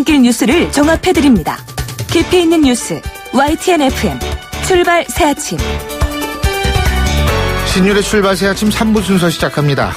출근길 뉴스를 종합해드립니다. 깊이 있는 뉴스 YTN FM 출발 새아침. 신율의 출발 새아침 3부 순서 시작합니다.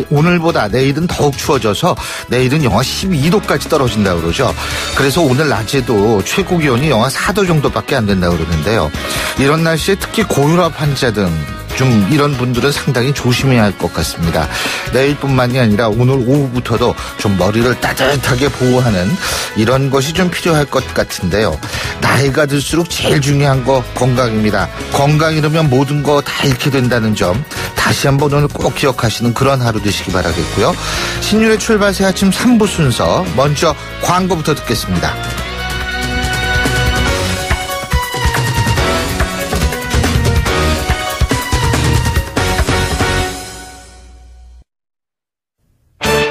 오늘보다 내일은 더욱 추워져서 내일은 영하 12도까지 떨어진다고 그러죠. 그래서 오늘 낮에도 최고 기온이 영하 4도 정도밖에 안 된다고 그러는데요. 이런 날씨에 특히 고혈압 환자 등 좀 이런 분들은 상당히 조심해야 할 것 같습니다. 내일뿐만이 아니라 오늘 오후부터도 좀 머리를 따뜻하게 보호하는 이런 것이 좀 필요할 것 같은데요. 나이가 들수록 제일 중요한 거 건강입니다. 건강 잃으면 모든 거 다 잃게 된다는 점 다시 한번 오늘 꼭 기억하시는 그런 하루 되시기 바라겠고요. 신율의 출발 새 아침 3부 순서 먼저 광고부터 듣겠습니다.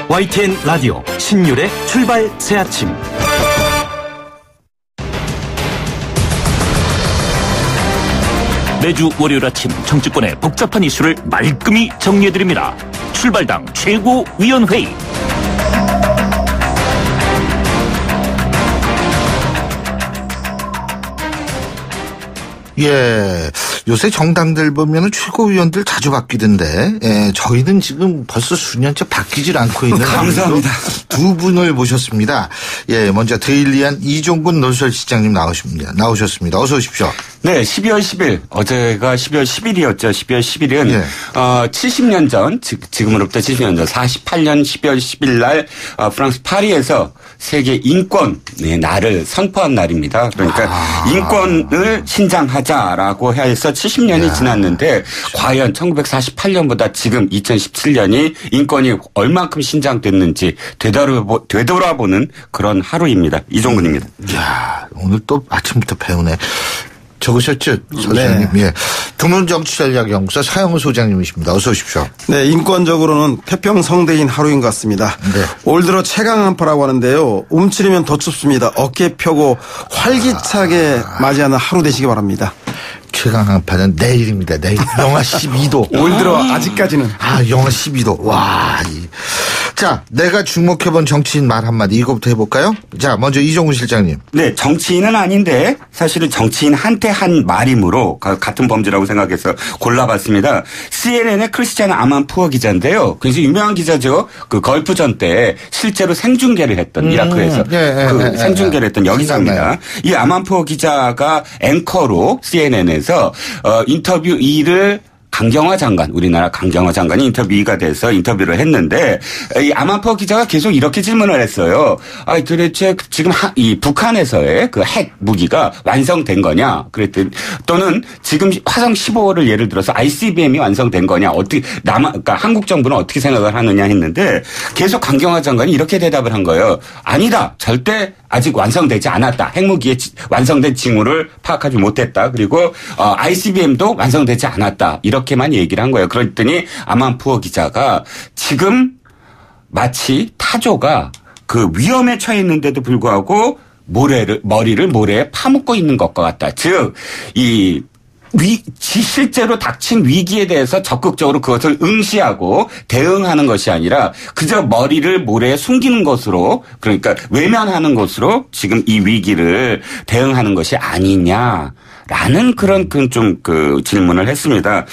YTN 라디오 신율의 출발 새아침. 매주 월요일 아침 정치권의 복잡한 이슈를 말끔히 정리해드립니다. 출발당 최고위원회의. 예, 요새 정당들 보면은 최고위원들 자주 바뀌던데, 예, 저희는 지금 벌써 수년째 바뀌질 않고 있는 감사합니다. 두 분을 모셨습니다. 예, 먼저 데일리안 이종근 논설시장님 나오셨습니다. 어서 오십시오. 네, 12월 10일, 어제가 12월 10일이었죠. 12월 10일은, 예. 70년 전, 지금으로부터 70년 전, 48년 12월 10일 날, 프랑스 파리에서 세계 인권의 날을 선포한 날입니다. 그러니까, 인권을 신장하자라고 해서 70년이 지났는데, 과연 1948년보다 지금 2017년이 인권이 얼만큼 신장됐는지 되돌아보는 그런 하루입니다. 이종근입니다. 이야, 오늘 또 아침부터 배우네. 적으셨죠, 소장님? 네. 예. 두문정치전략연구소 사영우 소장님이십니다. 어서 오십시오. 네, 인권적으로는 태평성대인 하루인 것 같습니다. 네. 올 들어 최강한파라고 하는데요. 움츠리면 더 춥습니다. 어깨 펴고 활기차게 맞이하는 하루 되시기 바랍니다. 최강한파는 내일입니다. 내일 영하 12도. 올 들어 아직까지는. 영하 12도. 와. 자, 내가 주목해본 정치인 말 한마디 이거부터 해볼까요? 자, 먼저 이종훈 실장님. 네, 정치인은 아닌데 사실은 정치인한테 한 말이므로 같은 범죄라고 생각해서 골라봤습니다. CNN의 크리스티안 아만푸어 기자인데요. 굉장히 유명한 기자죠. 그 걸프전 때 실제로 생중계를 했던 이라크에서 생중계를 했던 여기자입니다. 이 아만푸어 기자가 앵커로 CNN에서 인터뷰 2를 강경화 장관, 우리나라 강경화 장관이 인터뷰 2가 돼서 인터뷰를 했는데, 이 아만푸어 기자가 계속 이렇게 질문을 했어요. 도대체 지금 이 북한에서의 그 핵 무기가 완성된 거냐? 그랬더니, 또는 지금 화성 15호를 예를 들어서 ICBM이 완성된 거냐? 그러니까 한국 정부는 어떻게 생각을 하느냐 했는데, 계속 강경화 장관이 이렇게 대답을 한 거예요. 아니다. 절대 아직 완성되지 않았다. 핵무기의 완성된 징후를 파악하지 못했다. 그리고 ICBM도 완성되지 않았다. 이렇게만 얘기를 한 거예요. 그랬더니 아만푸어 기자가 지금 마치 타조가 그 위험에 처해 있는데도 불구하고 머리를 모래에 파묻고 있는 것과 같다. 즉, 실제로 닥친 위기에 대해서 적극적으로 그것을 응시하고 대응하는 것이 아니라 그저 머리를 모래에 숨기는 것으로, 그러니까 외면하는 것으로 지금 이 위기를 대응하는 것이 아니냐. 라는 그런 질문을 했습니다.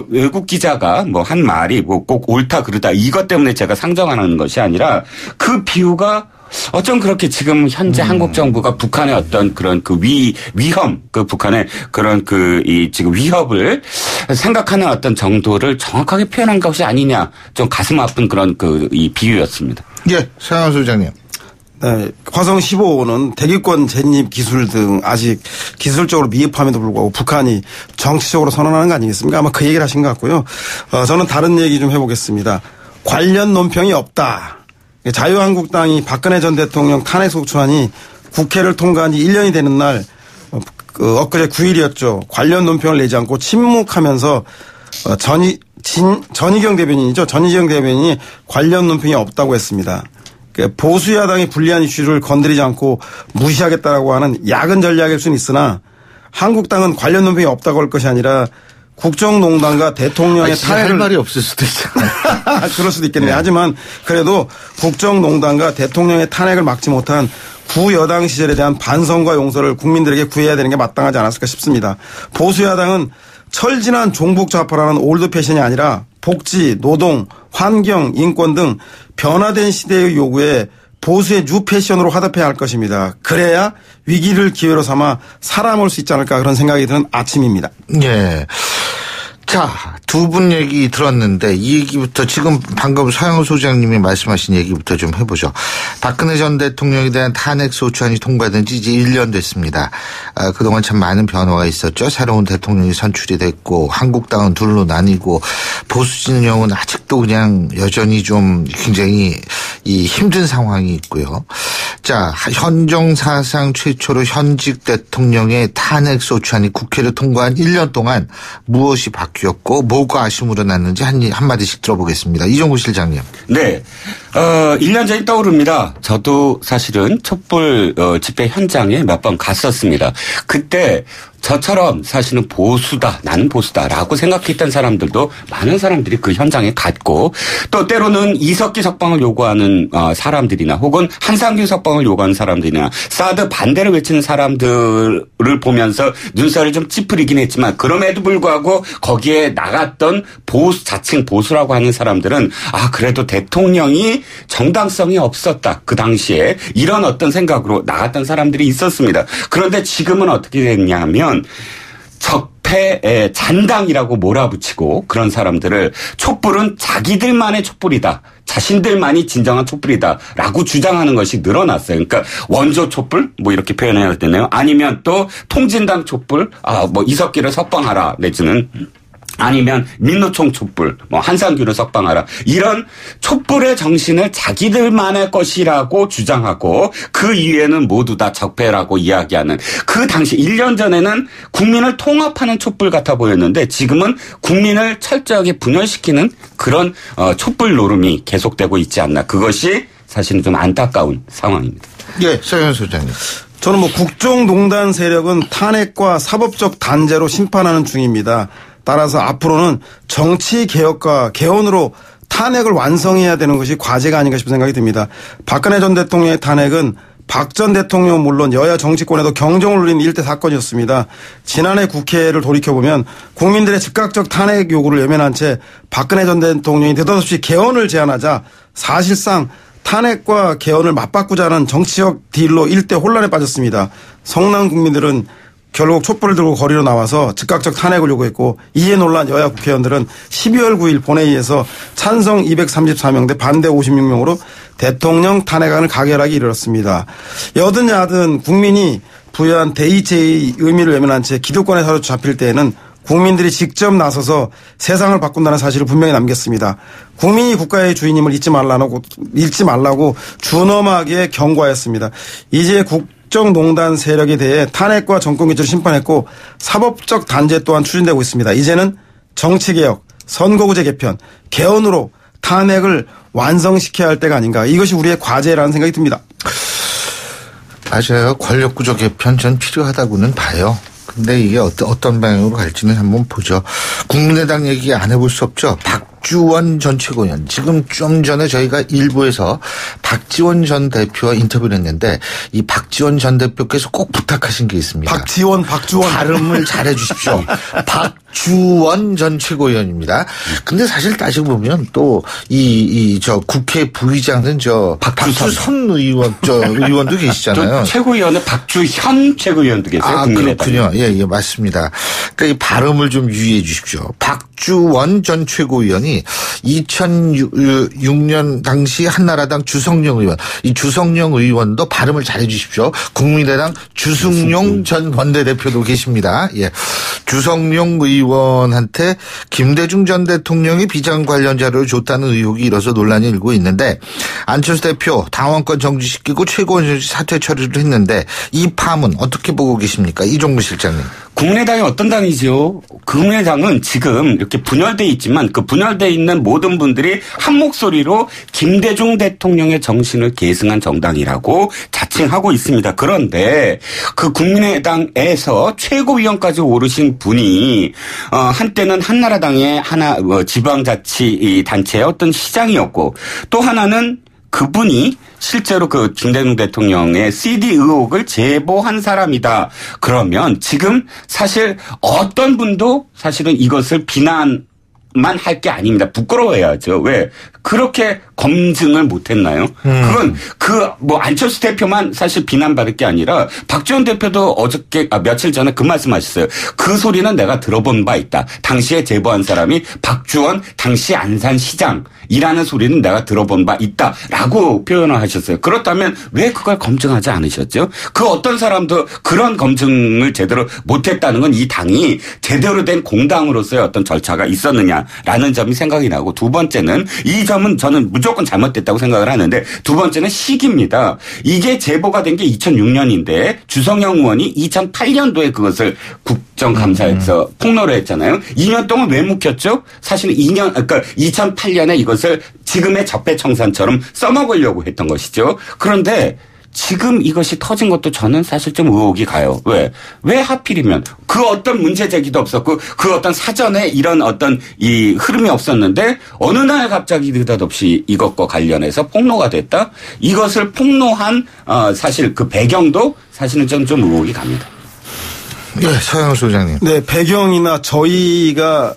외국 기자가 한 말이 꼭 옳다 그르다 이것 때문에 제가 상정하는 것이 아니라 그 비유가 어쩜 그렇게 지금 현재 한국 정부가 북한의 어떤 그런 위험, 북한의 그런 지금 위협을 생각하는 어떤 정도를 정확하게 표현한 것이 아니냐. 좀 가슴 아픈 그런 이 비유였습니다. 예, 사영 소장님. 네, 화성 15호는 대기권 재립 기술 등 아직 기술적으로 미흡함에도 불구하고 북한이 정치적으로 선언하는 거 아니겠습니까? 아마 그 얘기를 하신 것 같고요. 저는 다른 얘기 좀 해보겠습니다. 관련 논평이 없다. 자유한국당이 박근혜 전 대통령 탄핵소추안이 국회를 통과한 지 1년이 되는 날, 엊그제 9일이었죠. 관련 논평을 내지 않고 침묵하면서 전희경 대변인이죠. 전희경 대변인이 관련 논평이 없다고 했습니다. 보수 야당이 불리한 이슈를 건드리지 않고 무시하겠다라고 하는 야근 전략일 수는 있으나 한국당은 관련 논평이 없다고 할 것이 아니라 국정농단과 대통령의 탄핵을. 할 말이 없을 수도 있잖아요. 그럴 수도 있겠네요. 하지만 그래도 국정농단과 대통령의 탄핵을 막지 못한 구여당 시절에 대한 반성과 용서를 국민들에게 구해야 되는 게 마땅하지 않았을까 싶습니다. 보수야당은 철진한 종북좌파라는 올드 패션이 아니라 복지, 노동, 환경, 인권 등 변화된 시대의 요구에 보수의 뉴 패션으로 화답해야 할 것입니다. 그래야 위기를 기회로 삼아 살아남을 수 있지 않을까 그런 생각이 드는 아침입니다. 예. 자, 두 분 얘기 들었는데 이 얘기부터 지금 방금 서영우 소장님이 말씀하신 얘기부터 좀 해보죠. 박근혜 전 대통령에 대한 탄핵 소추안이 통과된 지 이제 1년 됐습니다. 그동안 참 많은 변화가 있었죠. 새로운 대통령이 선출이 됐고 한국당은 둘로 나뉘고 보수 진영은 아직도 그냥 여전히 좀 굉장히 힘든 상황이 있고요. 자, 헌정 사상 최초로 현직 대통령의 탄핵 소추안이 국회를 통과한 1년 동안 무엇이 바뀌었고 뭐가 아쉬움으로 났는지 한마디씩 들어보겠습니다. 이종구 실장님. 네. 1년 전이 떠오릅니다. 저도 사실은 촛불 집회 현장에 몇 번 갔었습니다. 그때 저처럼 사실은 보수다, 나는 보수다라고 생각했던 사람들도 많은 사람들이 그 현장에 갔고 또 때로는 이석기 석방을 요구하는 사람들이나 혹은 한상규 석방을 요구하는 사람들이나 사드 반대를 외치는 사람들을 보면서 눈살을 좀 찌푸리긴 했지만 그럼에도 불구하고 거기에 나갔던 보수, 자칭 보수라고 하는 사람들은 그래도 대통령이 정당성이 없었다. 그 당시에 이런 어떤 생각으로 나갔던 사람들이 있었습니다. 그런데 지금은 어떻게 됐냐면 적폐의 잔당이라고 몰아붙이고 그런 사람들을 촛불은 자기들만의 촛불이다. 자신들만이 진정한 촛불이다라고 주장하는 것이 늘어났어요. 그러니까 원조 촛불 뭐 이렇게 표현해야 되네요. 아니면 또 통진당 촛불 뭐 이석기를 석방하라 내지는 아니면 민노총 촛불, 뭐 한상규를 석방하라. 이런 촛불의 정신을 자기들만의 것이라고 주장하고 그 이외에는 모두 다 적폐라고 이야기하는 그 당시 1년 전에는 국민을 통합하는 촛불 같아 보였는데 지금은 국민을 철저하게 분열시키는 그런 촛불 노름이 계속되고 있지 않나. 그것이 사실은 좀 안타까운 상황입니다. 예, 서현 소장님. 저는 국정농단 세력은 탄핵과 사법적 단죄로 심판하는 중입니다. 따라서 앞으로는 정치개혁과 개헌으로 탄핵을 완성해야 되는 것이 과제가 아닌가 싶은 생각이 듭니다. 박근혜 전 대통령의 탄핵은 박 전 대통령은 물론 여야 정치권에도 경종을 울리는 일대 사건이었습니다. 지난해 국회를 돌이켜보면 국민들의 즉각적 탄핵 요구를 외면한 채 박근혜 전 대통령이 느닷없이 개헌을 제안하자 사실상 탄핵과 개헌을 맞바꾸자는 정치적 딜로 일대 혼란에 빠졌습니다. 성남 국민들은 결국 촛불을 들고 거리로 나와서 즉각적 탄핵을 요구했고 이에 놀란 여야 국회의원들은 12월 9일 본회의에서 찬성 234명 대 반대 56명으로 대통령 탄핵안을 가결하기 이르렀습니다. 여든 야든 국민이 부여한 대의체의 의미를 외면한 채 기득권에 사로잡힐 때에는 국민들이 직접 나서서 세상을 바꾼다는 사실을 분명히 남겼습니다. 국민이 국가의 주인임을 잊지 말라고 준엄하게 경고하였습니다. 이제 국정농단 세력에 대해 탄핵과 정권교체를 심판했고 사법적 단죄 또한 추진되고 있습니다. 이제는 정치개혁, 선거구제 개편, 개헌으로 탄핵을 완성시켜야 할 때가 아닌가. 이것이 우리의 과제라는 생각이 듭니다. 맞아요. 권력구조 개편 전 필요하다고는 봐요. 근데 이게 어떤 방향으로 갈지는 한번 보죠. 국민의당 얘기 안 해볼 수 없죠. 박주원 전 최고위원. 지금 좀 전에 저희가 일부에서 박지원 전 대표와 인터뷰를 했는데 이 박지원 전 대표께서 꼭 부탁하신 게 있습니다. 박주원. 발음을 잘해 주십시오. 박주원 전 최고위원입니다. 근데 사실 따지고 보면 또 저 국회 부의장은 박주선 의원도 계시잖아요. 최고위원은 박주현 최고위원도 계세요. 그렇군요. 예, 맞습니다. 그러니까 이 발음을 좀 유의해 주십시오. 박주원 전 최고위원이 2006년 당시 한나라당 주성영 의원, 이 주성영 의원도 발음을 잘해 주십시오. 국민의당 주승용 전 원내대표도 계십니다. 예. 주성용 의원한테 김대중 전 대통령이 비장 관련 자료를 줬다는 의혹이 일어서 논란이 일고 있는데 안철수 대표 당원권 정지시키고 최고위원 사퇴 처리를 했는데 이 파문 어떻게 보고 계십니까? 이종무 실장님. 국민의당이 어떤 당이죠? 국민의당은 지금 이렇게 분열돼 있지만 그 분열돼 있는 모든 분들이 한 목소리로 김대중 대통령의 정신을 계승한 정당이라고 자칭하고 있습니다. 그런데 그 국민의당에서 최고위원까지 오르신 분이 한때는 한나라당의 지방자치단체의 어떤 시장이었고 또 하나는 그분이 실제로 그 김대중 대통령의 CD 의혹을 제보한 사람이다. 그러면 지금 사실 어떤 분도 사실은 이것을 비난만 할 게 아닙니다. 부끄러워해야죠. 왜? 그렇게 검증을 못했나요? 그건 안철수 대표만 사실 비난받을 게 아니라 박지원 대표도 며칠 전에 그 말씀하셨어요. 그 소리는 내가 들어본 바 있다. 당시에 제보한 사람이 박주원 당시 안산시장이라는 소리는 내가 들어본 바 있다라고 표현을 하셨어요. 그렇다면 왜 그걸 검증하지 않으셨죠? 그 어떤 사람도 그런 검증을 제대로 못했다는 건 이 당이 제대로 된 공당으로서의 어떤 절차가 있었느냐라는 점이 생각이 나고 두 번째는 이 점은 저는 무조건 잘못됐다고 생각을 하는데 두 번째는 시기입니다. 이게 제보가 된 게 2006년인데 주성영 의원이 2008년도에 그것을 국정감사에서 폭로를 했잖아요. 2년 동안 왜 묵혔죠? 사실 2008년에 이것을 지금의 적폐청산처럼 써먹으려고 했던 것이죠. 그런데 지금 이것이 터진 것도 저는 사실 좀 의혹이 가요. 왜 하필이면 그 어떤 문제 제기도 없었고 그 어떤 사전에 이런 어떤 이 흐름이 없었는데 어느 날 갑자기 느닷없이 이것과 관련해서 폭로가 됐다? 이것을 폭로한 사실 그 배경도 사실은 좀 의혹이 갑니다. 네, 서영호 소장님. 네, 배경이나 저희가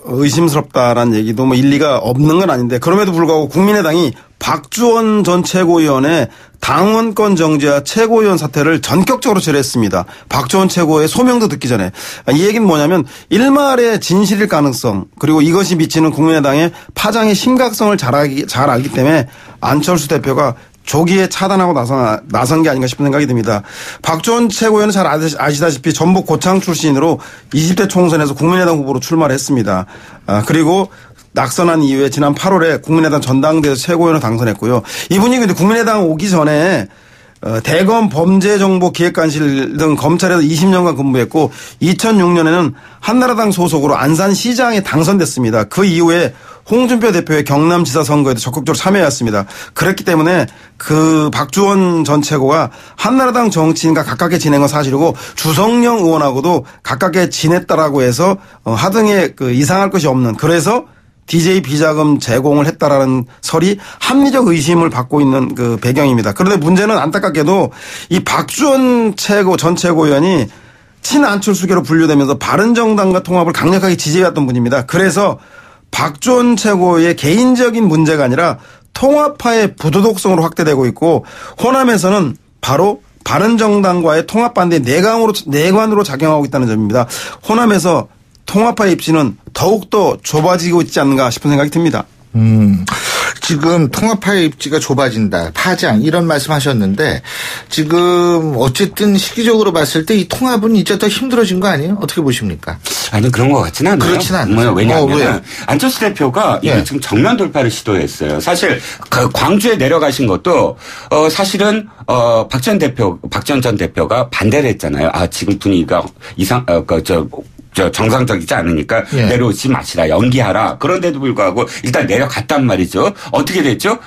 의심스럽다라는 얘기도 뭐 일리가 없는 건 아닌데 그럼에도 불구하고 국민의당이 박주원 전 최고위원의 당원권 정지와 최고위원 사퇴를 전격적으로 철회했습니다. 박주원 최고의 소명도 듣기 전에. 이 얘기는 뭐냐면 일말의 진실일 가능성 그리고 이것이 미치는 국민의당의 파장의 심각성을 잘 알기 때문에 안철수 대표가 조기에 차단하고 나선 게 아닌가 싶은 생각이 듭니다. 박주원 최고위원은 잘 아시다시피 전북 고창 출신으로 20대 총선에서 국민의당 후보로 출마를 했습니다. 그리고 낙선한 이후에 지난 8월에 국민의당 전당대회에서 최고위원을 당선했고요. 이분이 근데 국민의당 오기 전에 대검 범죄정보기획관실 등 검찰에서 20년간 근무했고 2006년에는 한나라당 소속으로 안산시장에 당선됐습니다. 그 이후에 홍준표 대표의 경남지사 선거에도 적극적으로 참여했습니다. 그렇기 때문에 그 박주원 전 최고가 한나라당 정치인과 가깝게 지낸 건 사실이고 주성영 의원하고도 가깝게 지냈다라고 해서 하등에 이상할 것이 없는 그래서 DJ 비자금 제공을 했다라는 설이 합리적 의심을 받고 있는 그 배경입니다. 그런데 문제는 안타깝게도 이 박주원 전 최고위원이 친안철수계로 분류되면서 바른정당과 통합을 강력하게 지지해왔던 분입니다. 그래서 박주원 최고의 개인적인 문제가 아니라 통합파의 부도덕성으로 확대되고 있고 호남에서는 바로 바른정당과의 통합 반대 내관으로 작용하고 있다는 점입니다. 호남에서 통합파의 입지는 더욱더 좁아지고 있지 않는가 싶은 생각이 듭니다. 지금 통합파의 입지가 좁아진다. 파장 이런 말씀하셨는데 지금 어쨌든 시기적으로 봤을 때 이 통합은 이제 더 힘들어진 거 아니에요? 어떻게 보십니까? 아니 그런 것 같지는 않아요. 그렇지는 않아요. 왜냐하면 안철수 대표가 이게 지금 정면 돌파를 시도했어요. 사실 광주에 내려가신 것도 사실은 박지원 전 대표가 반대를 했잖아요. 지금 분위기가 정상적이지 않으니까 내려오지 마시라 연기하라. 그런데도 불구하고 일단 내려갔단 말이죠. 어떻게 됐죠?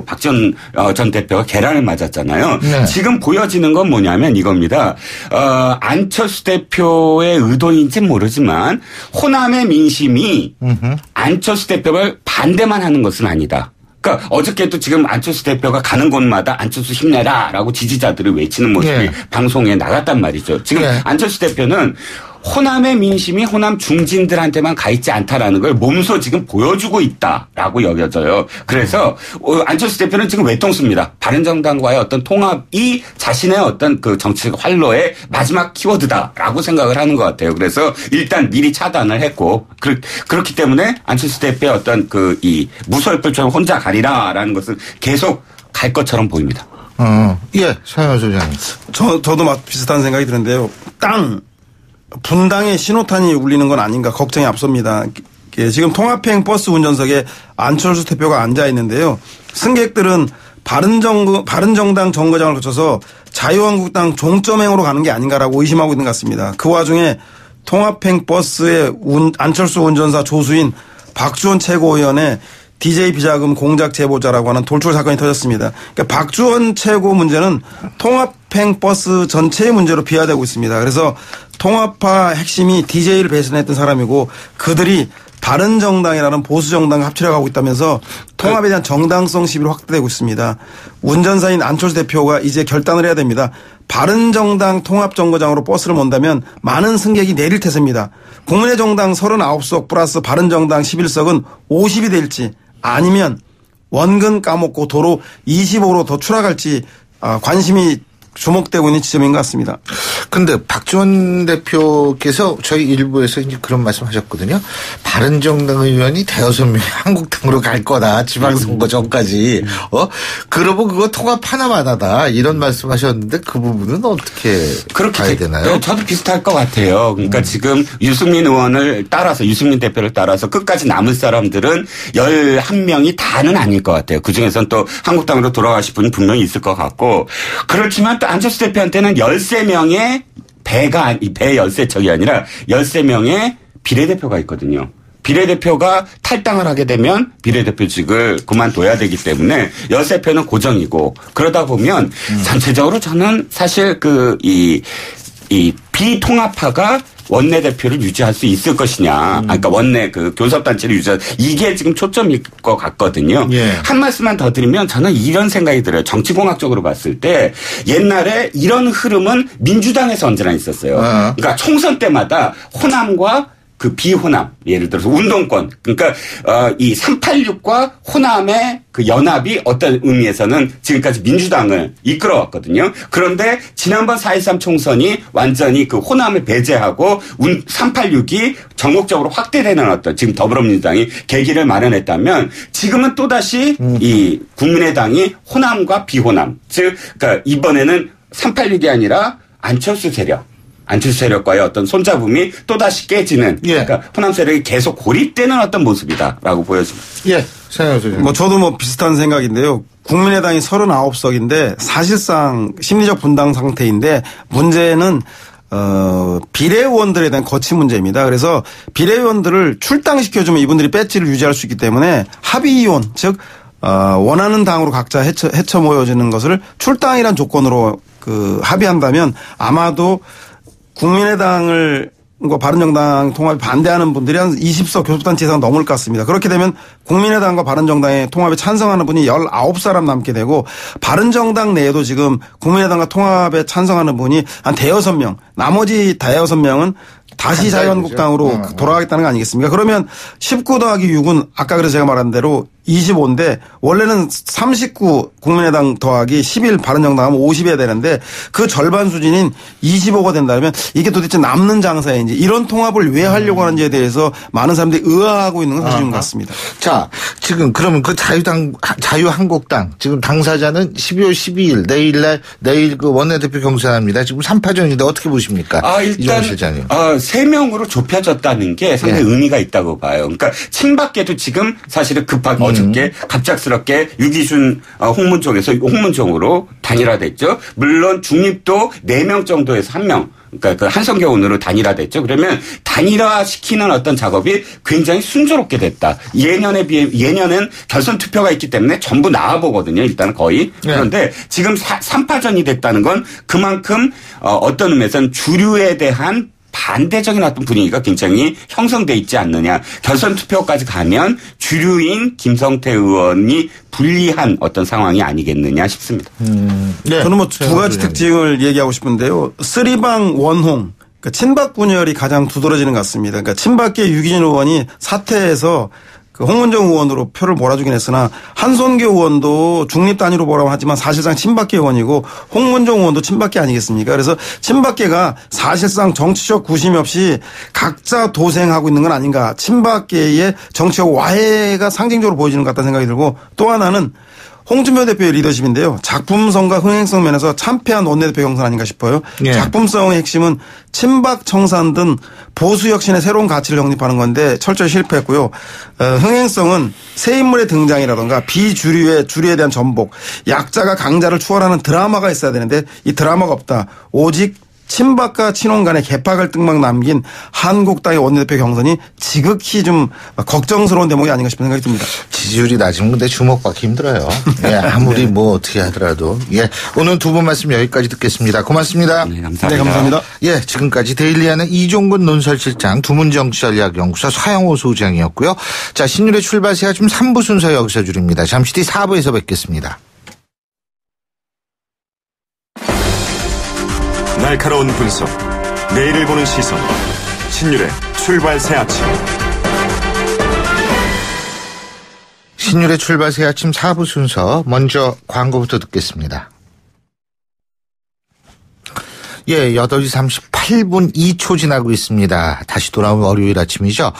박지원 전 대표가 계란을 맞았잖아요. 네. 지금 보여지는 건 뭐냐면 이겁니다. 안철수 대표의 의도인지 모르지만 호남의 민심이 안철수 대표를 반대만 하는 것은 아니다. 그러니까 어저께도 지금 안철수 대표가 가는 곳마다 안철수 힘내라라고 지지자들을 외치는 모습이 방송에 나갔단 말이죠. 지금 안철수 대표는 호남의 민심이 호남 중진들한테만 가 있지 않다라는 걸 몸소 지금 보여주고 있다라고 여겨져요. 그래서 안철수 대표는 지금 외통수입니다. 바른정당과의 어떤 통합이 자신의 어떤 그 정치적 활로의 마지막 키워드다라고 생각을 하는 것 같아요. 그래서 일단 미리 차단을 했고 그렇기 때문에 안철수 대표의 어떤 이 무설불처럼 혼자 가리라라는 것은 계속 갈 것처럼 보입니다. 예, 서영호 소장님. 저도 비슷한 생각이 드는데요. 분당의 신호탄이 울리는 건 아닌가 걱정이 앞섭니다. 지금 통합행 버스 운전석에 안철수 대표가 앉아 있는데요. 승객들은 바른정당 정거장을 거쳐서 자유한국당 종점행으로 가는 게 아닌가라고 의심하고 있는 것 같습니다. 그 와중에 통합행 버스의 안철수 운전사 조수인 박주원 최고위원의 DJ 비자금 공작 제보자라고 하는 돌출 사건이 터졌습니다. 그러니까 박주원 최고 문제는 통합행 버스 전체의 문제로 비화되고 있습니다. 그래서 통합파 핵심이 DJ를 배신했던 사람이고 그들이 다른 정당이라는 보수 정당과 합치려고 하고 있다면서 통합에 대한 정당성 시비로 확대되고 있습니다. 운전사인 안철수 대표가 이제 결단을 해야 됩니다. 바른정당 통합정거장으로 버스를 몬다면 많은 승객이 내릴 태세입니다. 국민의 정당 39석 플러스 바른정당 11석은 50이 될지 아니면 원근 까먹고 도로 25로 더 추락할지 관심이 주목되고 있는 지점인 것 같습니다. 근데 박지원 대표께서 저희 일부에서 이제 그런 말씀 하셨거든요. 바른정당 의원이 대여섯 명이 한국당으로 갈 거다. 지방선거 전까지. 그러면 그거 통합 하나마다다. 이런 말씀 하셨는데 그 부분은 어떻게 그렇게 봐야 되나요? 저도 비슷할 것 같아요. 그러니까 지금 유승민 의원을 따라서 유승민 대표를 따라서 끝까지 남은 사람들은 11명이 다는 아닐 것 같아요. 그중에서는 또 한국당으로 돌아가실 분이 분명히 있을 것 같고 그렇지만 또 안철수 대표한테는 13명의 배 13척이 아니라 13명의 비례대표가 있거든요. 비례대표가 탈당을 하게 되면 비례대표직을 그만둬야 되기 때문에 13표는 고정이고 그러다 보면 전체적으로 저는 사실 이 비통합파가 원내대표를 유지할 수 있을 것이냐. 그러니까 원내 교섭단체를 유지할 이게 지금 초점일 것 같거든요. 예. 한 말씀만 더 드리면 저는 이런 생각이 들어요. 정치공학적으로 봤을 때 옛날에 이런 흐름은 민주당에서 언제나 있었어요. 그러니까 총선 때마다 호남과 그 비호남 예를 들어서 운동권 그러니까 이 386과 호남의 그 연합이 어떤 의미에서는 지금까지 민주당을 이끌어왔거든요. 그런데 지난번 4.13 총선이 완전히 그 호남을 배제하고 386이 전국적으로 확대되는 어떤 지금 더불어민주당이 계기를 마련했다면 지금은 또다시 이 국민의당이 호남과 비호남 즉 그러니까 이번에는 386이 아니라 안철수 세력과의 어떤 손잡음이 또다시 깨지는 그러니까 호남 세력이 계속 고립되는 어떤 모습이다라고 보여집니다. 예. 저도 비슷한 생각인데요. 국민의당이 39석인데 사실상 심리적 분당 상태인데 문제는 비례의원들에 대한 거치 문제입니다. 그래서 비례의원들을 출당시켜주면 이분들이 배지를 유지할 수 있기 때문에 합의의원 즉 원하는 당으로 각자 헤쳐 모여지는 것을 출당이란 조건으로 합의한다면 아마도 국민의당을 바른정당 통합에 반대하는 분들이 한 20석 교섭단체 이상 넘을 것 같습니다. 그렇게 되면 국민의당과 바른정당의 통합에 찬성하는 분이 19사람 남게 되고 바른정당 내에도 지금 국민의당과 통합에 찬성하는 분이 한 대여섯 명 나머지 대여섯 명은 다시 자유한국당으로 돌아가겠다는 거 아니겠습니까? 그러면 19 더하기 6은 아까 그래서 제가 말한 대로 25인데 원래는 39 국민의당 더하기 11 바른정당 하면 50해야 되는데 그 절반 수준인 25가 된다면 이게 도대체 남는 장사인지 이런 통합을 왜 하려고 하는지에 대해서 많은 사람들이 의아하고 있는 건 사실인 것 같습니다. 자, 지금 그러면 그 자유한국당 지금 당사자는 12월 12일 내일 그 원내대표 경선합니다. 지금 3파전인데 어떻게 보십니까? 일단 3명으로 좁혀졌다는 게 상당히 의미가 있다고 봐요. 그러니까 친박계도 지금 사실은 어저께 갑작스럽게 유기준 홍문종으로 단일화됐죠. 물론 중립도 4명 정도에서 1명. 그러니까 그 한성교훈으로 단일화됐죠. 그러면 단일화시키는 어떤 작업이 굉장히 순조롭게 됐다. 예년엔 결선 투표가 있기 때문에 전부 나와보거든요. 일단은 거의. 그런데 지금 3파전이 됐다는 건 그만큼 어떤 의미에서는 주류에 대한 반대적인 어떤 분위기가 굉장히 형성돼 있지 않느냐. 결선 투표까지 가면 주류인 김성태 의원이 불리한 어떤 상황이 아니겠느냐 싶습니다. 저는 두 가지 특징을 얘기하고 싶은데요. 쓰리방 원홍. 그러니까 친박 분열이 가장 두드러지는 것 같습니다. 그러니까 친박계 유기준 의원이 사퇴해서 그 홍문정 의원으로 표를 몰아주긴 했으나 한손교 의원도 중립 단위로 보라고 하지만 사실상 친박계 의원이고 홍문정 의원도 친박계 아니겠습니까? 그래서 친박계가 사실상 정치적 구심이 없이 각자 도생하고 있는 건 아닌가. 친박계의 정치적 와해가 상징적으로 보여지는 것 같다는 생각이 들고 또 하나는 홍준표 대표의 리더십인데요. 작품성과 흥행성 면에서 참패한 원내대표 경선 아닌가 싶어요. 예. 작품성의 핵심은 친박, 청산 등 보수 혁신의 새로운 가치를 영입하는 건데 철저히 실패했고요. 흥행성은 새 인물의 등장이라든가 비주류의 주류에 대한 전복, 약자가 강자를 추월하는 드라마가 있어야 되는데 이 드라마가 없다. 오직 친박과 친원 간의 개파 갈등만 남긴 한국당의 원내대표 경선이 지극히 좀 걱정스러운 대목이 아닌가 싶은 생각이 듭니다. 지지율이 낮으면 근데 주목받기 힘들어요. 예, 아무리 네. 뭐 어떻게 하더라도. 예, 오늘 두 분 말씀 여기까지 듣겠습니다. 고맙습니다. 네, 감사합니다. 네, 감사합니다. 예, 지금까지 데일리하는 이종근 논설실장, 두문정치전략연구소 서영호 소장이었고요. 자, 신율의 출발세야 좀 3부 순서 여기서 줄입니다. 잠시 뒤 4부에서 뵙겠습니다. 날카로운 분석, 내일을 보는 시선, 신율의 출발 새 아침. 신율의 출발 새 아침 4부 순서, 먼저 광고부터 듣겠습니다. 예, 8시 38분 2초 지나고 있습니다. 다시 돌아온 월요일 아침이죠.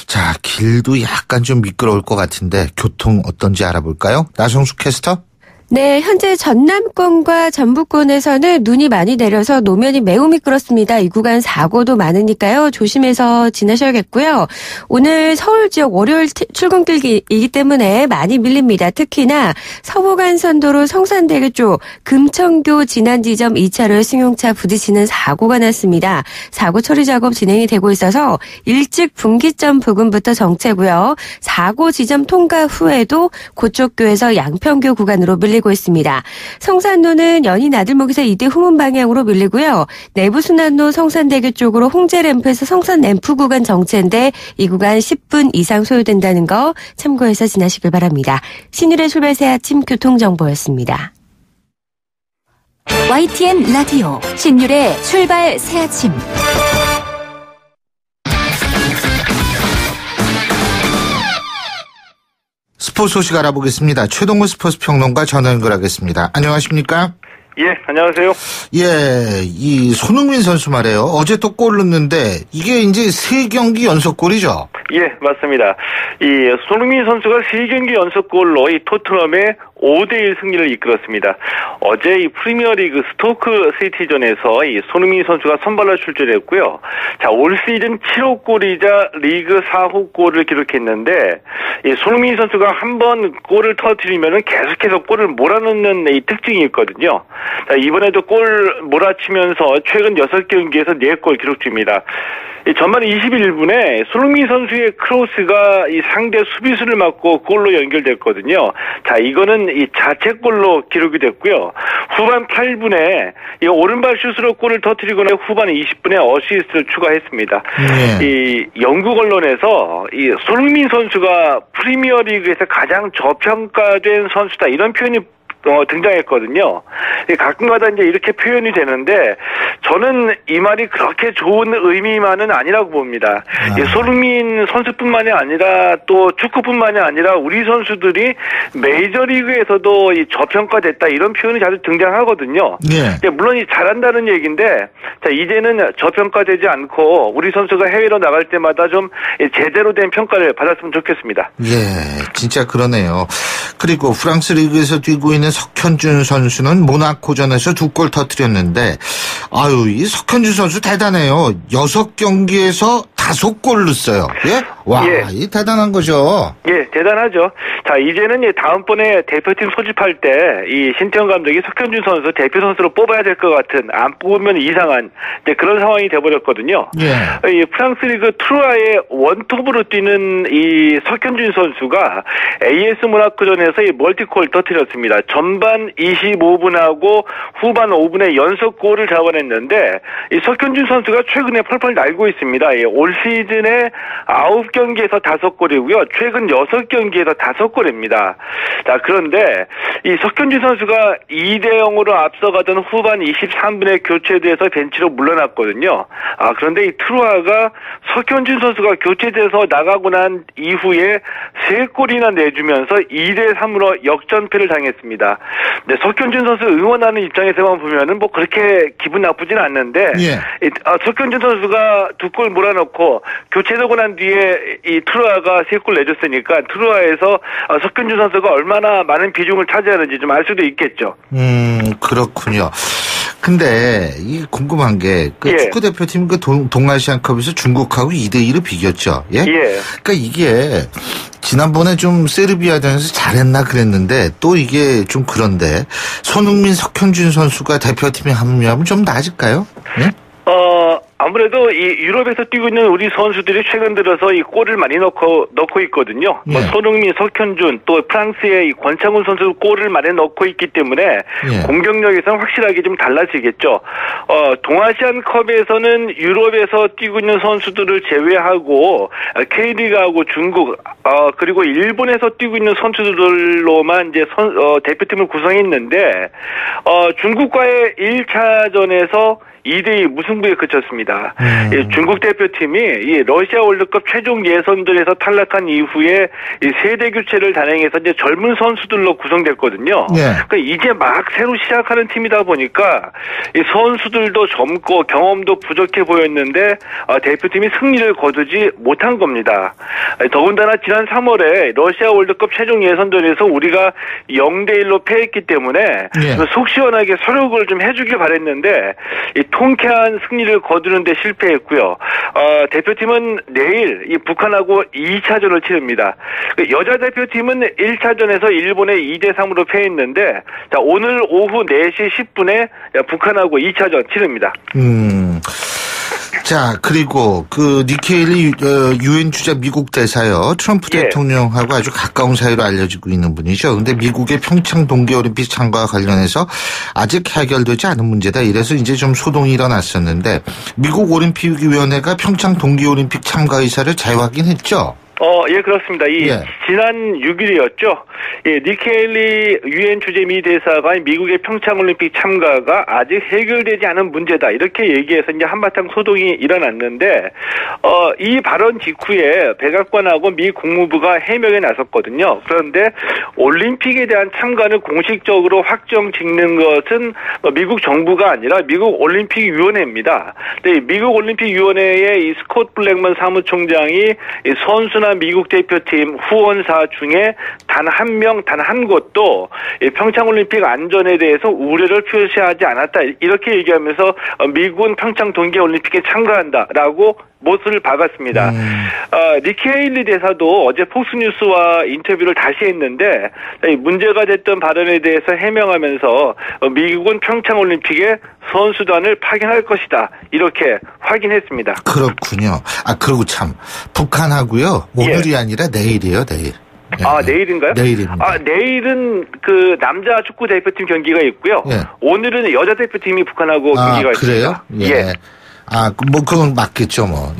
자, 길도 약간 좀 미끄러울 것 같은데 교통 어떤지 알아볼까요? 나성수 캐스터? 네, 현재 전남권과 전북권에서는 눈이 많이 내려서 노면이 매우 미끄럽습니다. 이 구간 사고도 많으니까요. 조심해서 지나셔야겠고요. 오늘 서울 지역 월요일 출근길이기 때문에 많이 밀립니다. 특히나 서부간선도로 성산대교 쪽 금천교 지난 지점 2차로에 승용차 부딪히는 사고가 났습니다. 사고 처리 작업 진행이 되고 있어서 일찍 분기점 부근부터 정체고요. 사고 지점 통과 후에도 고척교에서 양평교 구간으로 밀리고 있습니다. 성산로는 연희 나들목에서 이대 후문 방향으로 밀리고요. 내부순환로 성산대교 쪽으로 홍제램프에서 성산램프 구간 정체인데 이 구간 10분 이상 소요된다는 거 참고해서 지나시길 바랍니다. 신율의 출발 새 아침 교통정보였습니다. YTN 라디오 신율의 출발 새 아침. 스포츠 소식 알아보겠습니다. 최동훈 스포츠 평론가 전화 연결하겠습니다. 안녕하십니까? 예, 안녕하세요. 예, 이 손흥민 선수 말이에요. 어제 또 골 넣는데 이게 이제 3경기 연속 골이죠? 예, 맞습니다. 이 손흥민 선수가 3경기 연속 골로 이 토트넘의 5대1 승리를 이끌었습니다. 어제 이 프리미어리그 스토크 시티전에서 이 손흥민 선수가 선발로 출전했고요. 자, 올 시즌 7호 골이자 리그 4호 골을 기록했는데 이 손흥민 선수가 한번 골을 터뜨리면은 계속해서 골을 몰아넣는 이 특징이 있거든요. 자, 이번에도 골 몰아치면서 최근 6경기에서 4골 기록 중입니다. 전반 21분에 손흥민 선수의 크로스가 이 상대 수비수를 맞고 골로 연결됐거든요. 자, 이거는 이 자책골로 기록이 됐고요. 후반 8분에 이 오른발 슛으로 골을 터뜨리고는 후반 20분에 어시스트를 추가했습니다. 이 영국 언론에서 이 손흥민 선수가 프리미어리그에서 가장 저평가된 선수다 이런 표현이 등장했거든요. 가끔가다 이제 이렇게 표현이 되는데 저는 이 말이 그렇게 좋은 의미만은 아니라고 봅니다. 손흥민 선수뿐만이 아니라 또 축구뿐만이 아니라 우리 선수들이 메이저리그에서도 이 저평가됐다 이런 표현이 자주 등장하거든요. 예. 물론 이 잘한다는 얘기인데 자, 이제는 저평가되지 않고 우리 선수가 해외로 나갈 때마다 좀 제대로 된 평가를 받았으면 좋겠습니다. 예, 진짜 그러네요. 그리고 프랑스 리그에서 뛰고 있는 석현준 선수는 모나코전에서 2골 터뜨렸는데 아유, 이 석현준 선수 대단해요. 6경기에서 5골 넣었어요. 예? 와, 예. 이 대단한 거죠. 예, 대단하죠. 자, 이제는 다음번에 대표팀 소집할 때 이 신태용 감독이 석현준 선수 대표 선수로 뽑아야 될 것 같은 안 뽑으면 이상한 그런 상황이 돼버렸거든요. 예. 이 프랑스 리그 트루아의 원톱으로 뛰는 이 석현준 선수가 AS 모나코전에서 이 멀티골 터뜨렸습니다. 전반 25분하고 후반 5분에 연속골을 잡아냈는데 이 석현준 선수가 최근에 펄펄 날고 있습니다. 올 시즌에 9경기에서 5골이고요. 최근 6경기에서 5골입니다. 자, 그런데 이 석현준 선수가 2대0으로 앞서가던 후반 23분에 교체돼서 벤치로 물러났거든요. 그런데 이 트루아가 석현준 선수가 교체돼서 나가고 난 이후에 3골이나 내주면서 2대3으로 역전패를 당했습니다. 네, 석현준 선수 응원하는 입장에서만 보면은 뭐 그렇게 기분 나쁘진 않는데, 예. 석현준 선수가 2골 몰아넣고 교체되고 난 뒤에 이 트루아가 3골 내줬으니까 트루아에서 석현준 선수가 얼마나 많은 비중을 차지할 하는지 좀 알 수도 있겠죠. 그렇군요. 근데 이 궁금한 게 그 축구 대표팀 그 동아시안컵에서 중국하고 2대2로 비겼죠. 예? 그러니까 이게 지난번에 좀 세르비아전에서 잘했나 그랬는데 또 이게 좀 그런데 손흥민, 석현준 선수가 대표팀에 합류하면 좀 나아질까요? 예? 아무래도 이 유럽에서 뛰고 있는 우리 선수들이 최근 들어서 이 골을 많이 넣고 있거든요. 뭐 손흥민, 석현준 또 프랑스의 이 권창훈 선수 골을 많이 넣고 있기 때문에 공격력에서는 확실하게 좀 달라지겠죠. 동아시안컵에서는 유럽에서 뛰고 있는 선수들을 제외하고 K리그하고 중국 그리고 일본에서 뛰고 있는 선수들로만 이제 대표팀을 구성했는데 중국과의 1차전에서 2대2 무승부에 그쳤습니다. 중국 대표팀이 이 러시아 월드컵 최종 예선전에서 탈락한 이후에 이 세대 교체를 단행해서 이제 젊은 선수들로 구성됐거든요. 그러니까 이제 막 새로 시작하는 팀이다 보니까 이 선수들도 젊고 경험도 부족해 보였는데 대표팀이 승리를 거두지 못한 겁니다. 더군다나 지난 3월에 러시아 월드컵 최종 예선전에서 우리가 0대1로 패했기 때문에 속 시원하게 서력을 좀 해주길 바랬는데 이 통쾌한 승리를 거두는데 실패했고요. 대표팀은 내일 이 북한하고 2차전을 치릅니다. 여자 대표팀은 1차전에서 일본에 2대3으로 패했는데 자, 오늘 오후 4시 10분에 북한하고 2차전 치릅니다. 자, 그리고 그 니케일리 유엔 주재 미국 대사요. 트럼프 대통령하고 아주 가까운 사이로 알려지고 있는 분이죠. 그런데 미국의 평창 동계올림픽 참가와 관련해서 아직 해결되지 않은 문제다. 이래서 이제 좀 소동이 일어났었는데 미국 올림픽위원회가 평창 동계올림픽 참가 의사를 재확인했죠. 예, 그렇습니다. 지난 6일이었죠. 니케일리 유엔 주재 미 대사가 미국의 평창올림픽 참가가 아직 해결되지 않은 문제다. 이렇게 얘기해서 이제 한바탕 소동이 일어났는데, 이 발언 직후에 백악관하고 미 국무부가 해명에 나섰거든요. 그런데 올림픽에 대한 참가는 공식적으로 확정 짓는 것은 미국 정부가 아니라 미국 올림픽위원회입니다. 근데 미국 올림픽위원회의 이 스콧 블랙먼 사무총장이 선수나 미국 대표팀 후원사 중에 단 한 명, 단 한 곳도 평창올림픽 안전에 대해서 우려를 표시하지 않았다. 이렇게 얘기하면서 미국은 평창 동계올림픽에 참가한다라고 못을 박았습니다. 니케일리 대사도 어제 폭스뉴스와 인터뷰를 다시 했는데 문제가 됐던 발언에 대해서 해명하면서 미국은 평창올림픽에 선수단을 파견할 것이다. 이렇게 확인했습니다. 그렇군요. 그리고 참 북한하고요. 오늘이 아니라 내일이에요. 내일. 내일인가요? 내일입니다. 내일은 그 남자 축구 대표팀 경기가 있고요. 오늘은 여자 대표팀이 북한하고 경기가 있습니다. 그래요? 뭐 그건 맞겠죠, 뭐.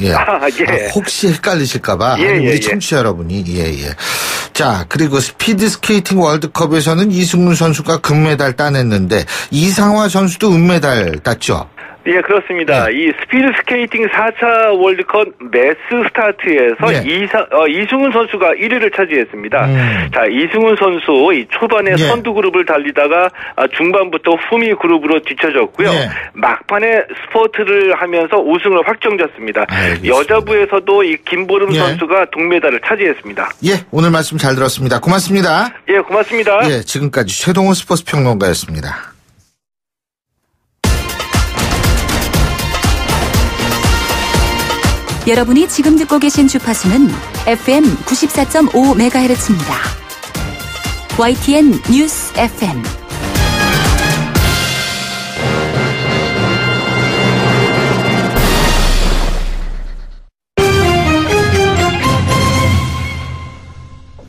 혹시 헷갈리실까봐 우리 청취자 여러분이 자, 그리고 스피드 스케이팅 월드컵에서는 이승훈 선수가 금메달 따냈는데 이상화 선수도 은메달 땄죠. 예, 그렇습니다. 이 스피드 스케이팅 4차 월드컵 매스 스타트에서 이승훈 선수가 1위를 차지했습니다. 자, 이승훈 선수 이 초반에 선두 그룹을 달리다가 중반부터 후미 그룹으로 뒤쳐졌고요. 막판에 스포트를 하면서 우승을 확정졌습니다. 여자부에서도 이 김보름 선수가 동메달을 차지했습니다. 오늘 말씀 잘 들었습니다. 고맙습니다. 고맙습니다. 지금까지 최동훈 스포츠 평론가였습니다. 여러분이 지금 듣고 계신 주파수는 FM 94.5MHz입니다. YTN 뉴스 FM.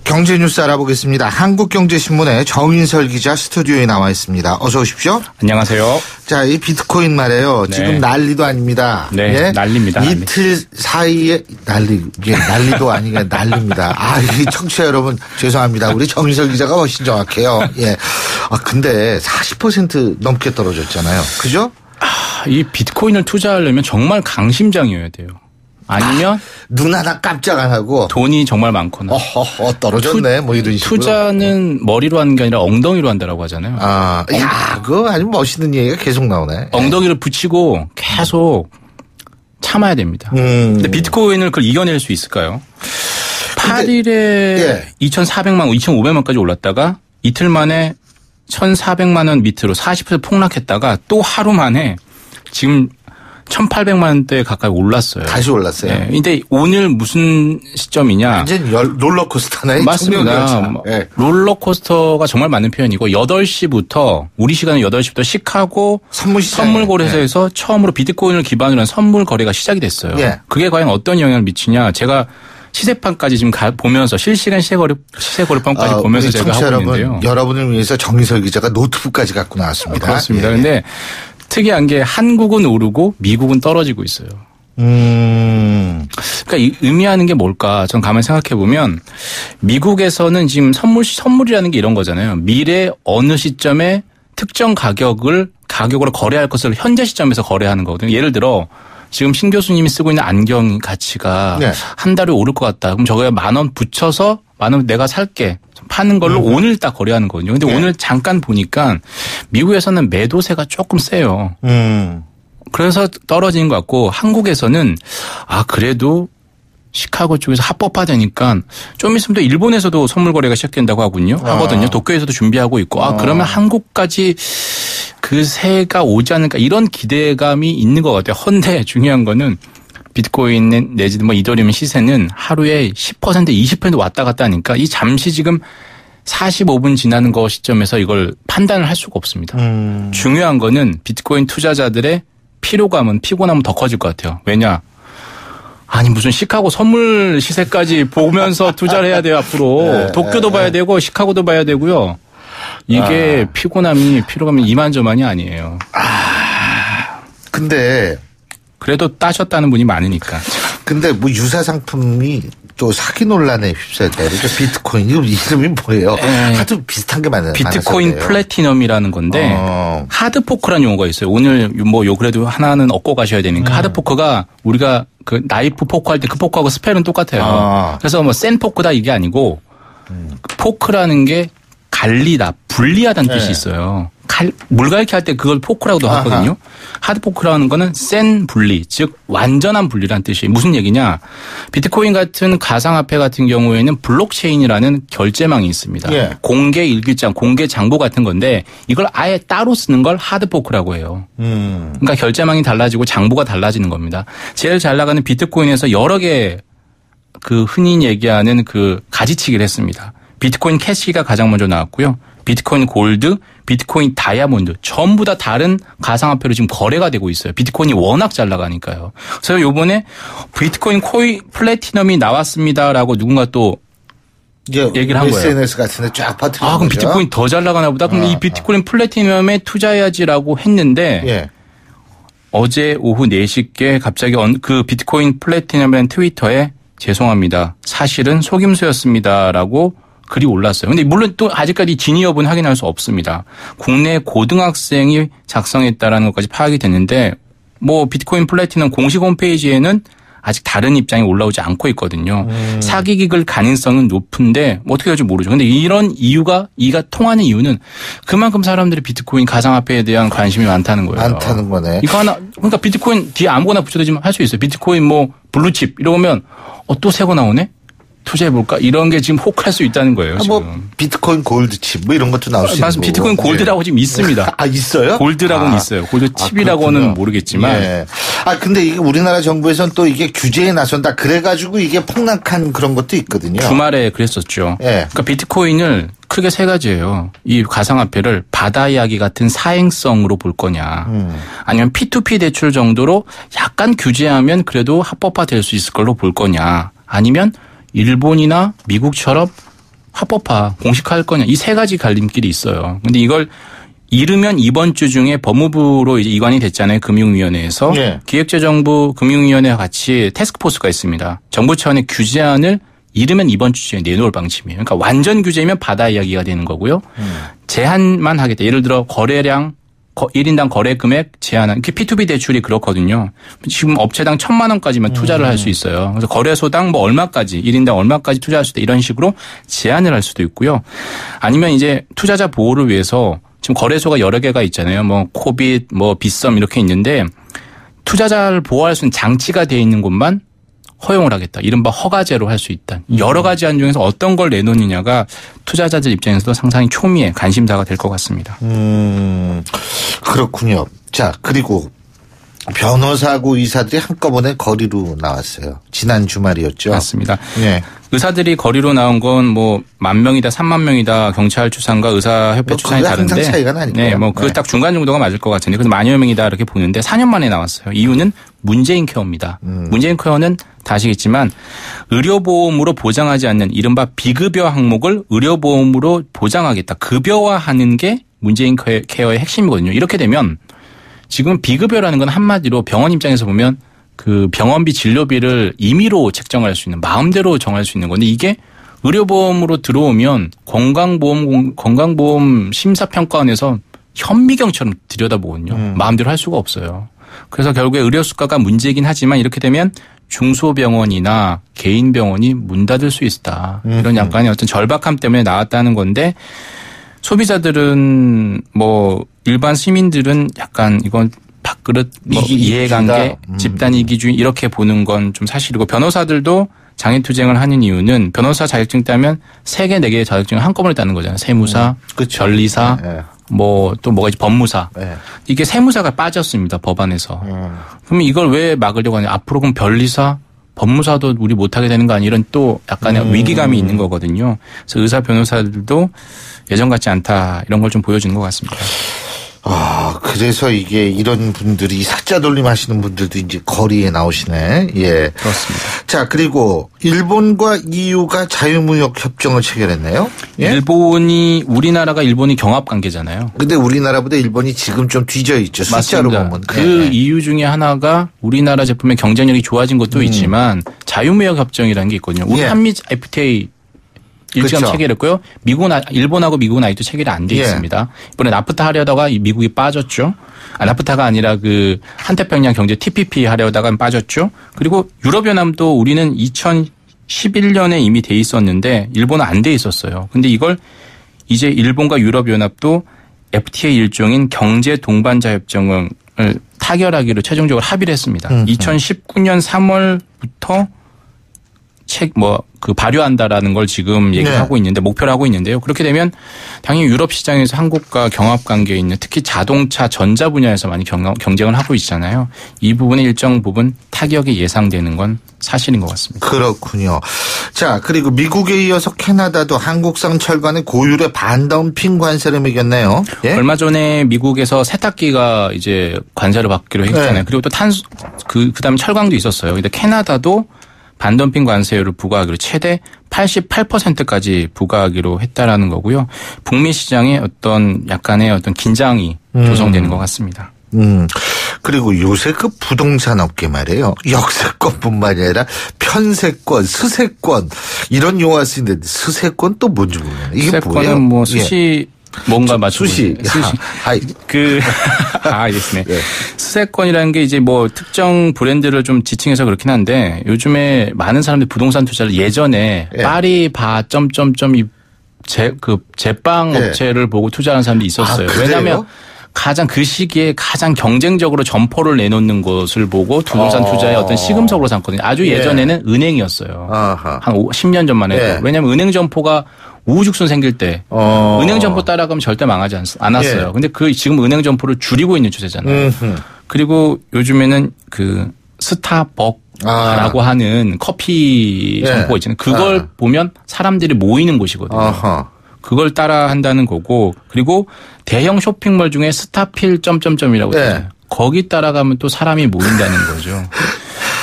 경제 뉴스 알아보겠습니다. 한국경제신문의 정인설 기자 스튜디오에 나와 있습니다. 어서 오십시오. 안녕하세요. 자, 이 비트코인 말이에요. 지금 난리도 아닙니다. 난리입니다. 이틀 사이에 난리도 아니게 난리입니다. 이 청취자 여러분 죄송합니다. 우리 정인설 기자가 훨씬 정확해요. 근데 40% 넘게 떨어졌잖아요. 그죠? 이 비트코인을 투자하려면 정말 강심장이어야 돼요. 아니면 눈 하나 깜짝 안 하고 돈이 정말 많거나 떨어졌네 뭐 이런 식으로. 투자는 머리로 하는 게 아니라 엉덩이로 한다라고 하잖아요. 그거 아주 멋있는 얘기가 계속 나오네. 엉덩이를 붙이고 계속 참아야 됩니다. 근데 비트코인을 그걸 이겨낼 수 있을까요? 8일에 2,400만 원, 2,500만까지 올랐다가 이틀 만에 1,400만 원 밑으로 40% 폭락했다가 또 하루 만에 지금 1,800만 원대에 가까이 올랐어요. 다시 올랐어요. 네. 근데 오늘 무슨 시점이냐. 완전 롤러코스터네. 맞습니다. 네. 롤러코스터가 정말 맞는 표현이고 8시부터 우리 시간은 8시부터 시카고 선물거래소에서 처음으로 비트코인을 기반으로 한 선물 거래가 시작이 됐어요. 예. 그게 과연 어떤 영향을 미치냐. 제가 시세판까지 지금 보면서 실시간 시세거래판까지 보면서 제가 하고 있는데요. 여러분을 위해서 정의설 기자가 노트북까지 갖고 나왔습니다. 그렇습니다. 그런데 특이한 게 한국은 오르고 미국은 떨어지고 있어요. 그러니까 의미하는 게 뭘까? 전 가만히 생각해 보면 미국에서는 지금 선물이라는 게 이런 거잖아요. 미래 어느 시점에 특정 가격으로 거래할 것을 현재 시점에서 거래하는 거거든요. 예를 들어 지금 신 교수님이 쓰고 있는 안경 가치가 네. 한 달에 오를 것 같다. 그럼 저거에 10,000원 붙여서 10,000원 내가 살게. 파는 걸로 오늘 딱 거래하는 거거든요. 근데 네. 오늘 잠깐 보니까 미국에서는 매도세가 조금 세요. 그래서 떨어지는 것 같고 한국에서는 그래도 시카고 쪽에서 합법화되니까 좀 있으면 또 일본에서도 선물 거래가 시작된다고 하거든요. 도쿄에서도 준비하고 있고 그러면 한국까지 그 새가 오지 않을까 이런 기대감이 있는 것 같아요. 헌데 중요한 거는 비트코인 내지는 이더리움 시세는 하루에 10% 20% 왔다 갔다 하니까 이 잠시 지금 45분 지나는 거 시점에서 이걸 판단을 할 수가 없습니다. 중요한 거는 비트코인 투자자들의 피곤함은 더 커질 것 같아요. 왜냐? 아니 무슨 시카고 선물 시세까지 보면서 투자를 해야 돼요 앞으로. 도쿄도 봐야 되고 시카고도 봐야 되고요. 이게 피로감이 이만저만이 아니에요. 근데 그래도 따셨다는 분이 많으니까. 근데 유사 상품이 또 사기 논란에 휩싸였다. 그러니까 비트코인 이름이 뭐예요? 하도 비슷한 게 많아요. 비트코인 플래티넘이라는 건데 하드포크라는 용어가 있어요. 오늘 그래도 하나는 얻고 가셔야 되니까 하드포크가 우리가 그 나이프 포크 할 때 그 포크하고 스펠은 똑같아요. 그래서 센 포크다 이게 아니고 포크라는 게 갈리다, 분리하다는 뜻이 있어요. 물갈기 할 때 그걸 포크라고도 하거든요. 하드포크라는 거는 센 분리, 즉 완전한 분리라는 뜻이 무슨 얘기냐. 비트코인 같은 가상화폐 같은 경우에는 블록체인이라는 결제망이 있습니다. 공개 일기장, 공개 장부 같은 건데 이걸 아예 따로 쓰는 걸 하드포크라고 해요. 그러니까 결제망이 달라지고 장부가 달라지는 겁니다. 제일 잘 나가는 비트코인에서 여러 개 흔히 얘기하는 가지치기를 했습니다. 비트코인 캐시가 가장 먼저 나왔고요. 비트코인 골드, 비트코인 다이아몬드 전부 다 다른 가상화폐로 지금 거래가 되고 있어요. 비트코인이 워낙 잘 나가니까요. 그래서 요번에 비트코인 플래티넘이 나왔습니다라고 누군가 또 얘기를 한 거예요. SNS 같은 데 쫙 퍼뜨린 그럼 비트코인 더 잘 나가나 보다. 그럼 이 비트코인 플래티넘에 투자해야지라고 했는데 어제 오후 4시께 갑자기 그 비트코인 플래티넘이라는 트위터에 죄송합니다. 사실은 속임수였습니다라고 글이 올랐어요. 근데 물론 또 아직까지 진위 여부는 확인할 수 없습니다. 국내 고등학생이 작성했다라는 것까지 파악이 됐는데 비트코인 플래티넘 공식 홈페이지에는 아직 다른 입장이 올라오지 않고 있거든요. 사기극일 가능성은 높은데 어떻게 될지 모르죠. 근데 이런 이가 통하는 이유는 그만큼 사람들이 비트코인 가상화폐에 대한 관심이 많다는 거예요. 많다는 거네. 이거 하나 그러니까 비트코인 뒤에 아무거나 붙여도 할 수 있어요. 비트코인 블루칩 이러면 또 새거 나오네. 투자해볼까? 이런 게 지금 혹할 수 있다는 거예요. 지금. 비트코인 골드칩 이런 것도 나올 수 있는 맞습니다. 비트코인 골드라고 지금 있습니다. 있어요? 골드라고는 있어요. 골드칩이라고는 모르겠지만. 근데 이게 우리나라 정부에서는 또 이게 규제에 나선다. 그래가지고 이게 폭락한 그런 것도 있거든요. 주말에 그랬었죠. 그러니까 비트코인을 크게 세 가지예요. 이 가상화폐를 바다 이야기 같은 사행성으로 볼 거냐. 아니면 P2P 대출 정도로 약간 규제하면 그래도 합법화될 수 있을 걸로 볼 거냐. 아니면 일본이나 미국처럼 합법화, 공식화할 거냐. 이 세 가지 갈림길이 있어요. 근데 이걸 이르면 이번 주 중에 법무부로 이제 이관이 됐잖아요. 금융위원회에서. 기획재정부 금융위원회와 같이 태스크포스가 있습니다. 정부 차원의 규제안을 이르면 이번 주 중에 내놓을 방침이에요. 그러니까 완전 규제면 바다 이야기가 되는 거고요. 제한만 하겠다. 예를 들어 거래량 1인당 거래 금액 제한한 P2P 대출이 그렇거든요. 지금 업체당 1,000만 원까지만 투자를 할 수 있어요. 그래서 거래소당 얼마까지 1인당 얼마까지 투자할 수 있다 이런 식으로 제한을 할 수도 있고요. 아니면 이제 투자자 보호를 위해서 지금 거래소가 여러 개가 있잖아요. 코빗, 빗썸 이렇게 있는데 투자자를 보호할 수 있는 장치가 되어 있는 곳만 허용을 하겠다. 이른바 허가제로 할 수 있다. 여러 가지 안 중에서 어떤 걸 내놓느냐가 투자자들 입장에서도 상당히 초미의 관심사가 될 것 같습니다. 그렇군요. 자, 그리고 변호사하고 의사들이 한꺼번에 거리로 나왔어요. 지난 주말이었죠. 맞습니다. 네. 의사들이 거리로 나온 건 뭐 10,000명이다, 30,000명이다 경찰 추산과 의사협회 추산이 다른데. 항상 차이가 나니까. 네, 뭐 그 딱 중간 정도가 맞을 것 같은데 그래서 10,000여 명이다 이렇게 보는데 4년 만에 나왔어요. 이유는 문재인 케어입니다. 문재인 케어는 다 아시겠지만 의료보험으로 보장하지 않는 이른바 비급여 항목을 의료보험으로 보장하겠다. 급여화하는 게 문재인 케어의 핵심이거든요. 이렇게 되면 지금 비급여라는 건 한마디로 병원 입장에서 보면 그 병원비 진료비를 임의로 책정할 수 있는 마음대로 정할 수 있는 건데 이게 의료보험으로 들어오면 건강보험 심사평가원에서 현미경처럼 들여다보거든요. 마음대로 할 수가 없어요. 그래서 결국에 의료 수가가 문제이긴 하지만 이렇게 되면 중소병원이나 개인 병원이 문 닫을 수 있다. 이런 약간의 어떤 절박함 때문에 나왔다는 건데 소비자들은 뭐 일반 시민들은 약간 이건 밥그릇 뭐 이해관계 집단 이기주의 이렇게 보는 건 좀 사실이고 변호사들도 장애투쟁을 하는 이유는 변호사 자격증 따면 3개, 4개의 자격증을 한꺼번에 따는 거잖아요. 세무사, 변리사, 뭐 또 뭐가 있지 법무사. 이게 세무사가 빠졌습니다. 법안에서. 그러면 이걸 왜 막으려고 하냐. 앞으로 그럼 변리사, 법무사도 우리 못하게 되는 거 아니 이런 또 약간의 위기감이 있는 거거든요. 그래서 의사 변호사들도 예전 같지 않다 이런 걸 좀 보여주는 것 같습니다. 아, 그래서 이게 이런 분들이 사자 돌림 하시는 분들도 이제 거리에 나오시네. 예. 그렇습니다. 자, 그리고 일본과 EU가 자유무역 협정을 체결했네요. 예? 우리나라가 일본이 경합 관계잖아요. 근데 우리나라보다 일본이 지금 좀 뒤져 있죠. 숫자로 보면. 그 이유 중에 하나가 우리나라 제품의 경쟁력이 좋아진 것도 있지만 자유무역 협정이라는 게 있거든요. 우리 한미 FTA 일찌감 그렇죠. 체결했고요. 일본하고 미국은 아직도 체결이 안 돼 있습니다. 이번에 나프타 하려다가 미국이 빠졌죠. 나프타가 아니라 그 한태평양 경제 TPP 하려다가 빠졌죠. 그리고 유럽연합도 우리는 2011년에 이미 돼 있었는데 일본은 안 돼 있었어요. 근데 이걸 이제 일본과 유럽연합도 FTA 일종인 경제 동반자 협정을 타결하기로 최종적으로 합의를 했습니다. 2019년 3월부터 발효한다라는 걸 지금 얘기하고 있는데 목표를 하고 있는데요. 그렇게 되면 당연히 유럽 시장에서 한국과 경합 관계에 있는 특히 자동차 전자 분야에서 많이 경쟁을 하고 있잖아요. 이 부분의 일정 부분 타격이 예상되는 건 사실인 것 같습니다. 그렇군요. 자, 그리고 미국에 이어서 캐나다도 한국산 철관에 고율의 반덤핑 관세를 매겼네요. 예? 얼마 전에 미국에서 세탁기가 이제 관세를 받기로 했잖아요. 그리고 또 그다음에 철강도 있었어요. 근데 캐나다도 반덤핑 관세율을 부과하기로 최대 88%까지 부과하기로 했다라는 거고요. 북미 시장에 약간의 긴장이 조성되는 것 같습니다. 그리고 요새 그 부동산 업계 말이에요. 역세권뿐만이 아니라 편세권, 스세권 이런 용어가 쓰이는데 스세권 또 뭔지 모르겠네요. 이게 뭐예요? 스세권은 뭐 수시 뭔가 맞추고 수시. 알겠습니다. 예. 수세권이라는 게 이제 뭐 특정 브랜드를 좀 지칭해서 그렇긴 한데 요즘에 많은 사람들이 부동산 투자를 예전에 파리바 이 제빵 업체를 보고 투자하는 사람들이 있었어요. 왜냐하면 그 시기에 가장 경쟁적으로 점포를 내놓는 것을 보고 부동산 투자의 어떤 시금석으로 삼거든요. 아주 예전에는 은행이었어요. 한 10년 전만 해도. 왜냐하면 은행 점포가 우후죽순 생길 때 은행 점포 따라가면 절대 망하지 않았어요. 근데 지금 은행 점포를 줄이고 있는 추세잖아요. 그리고 요즘에는 그 스타벅라고 하는 커피 점포가 있잖아요. 그걸 보면 사람들이 모이는 곳이거든요. 그걸 따라 한다는 거고 그리고 대형 쇼핑몰 중에 스타필 점점점이라고 있잖아요. 거기 따라가면 또 사람이 모인다는 거죠.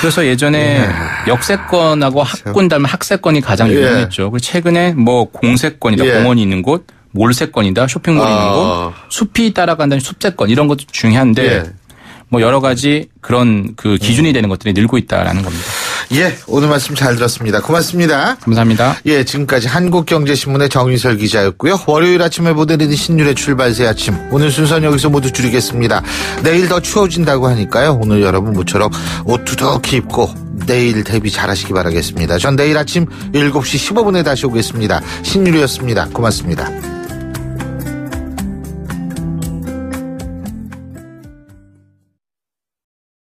그래서 예전에 역세권하고 학군 닮은 학세권이 가장 유명했죠. 그리고 최근에 뭐 공세권이다, 공원이 있는 곳, 몰세권이다, 쇼핑몰이 있는 곳, 숲이 따라간다는 숲세권 이런 것도 중요한데 뭐 여러 가지 그런 그 기준이 되는 것들이 늘고 있다라는 겁니다. 예, 오늘 말씀 잘 들었습니다. 고맙습니다. 감사합니다. 예, 지금까지 한국경제신문의 정인설 기자였고요. 월요일 아침에 보내드린 신율의 출발새 아침. 오늘 순서는 여기서 모두 줄이겠습니다. 내일 더 추워진다고 하니까요. 오늘 여러분 모처럼 옷 두둑히 입고 내일 대비 잘하시기 바라겠습니다. 전 내일 아침 7시 15분에 다시 오겠습니다. 신율이었습니다. 고맙습니다.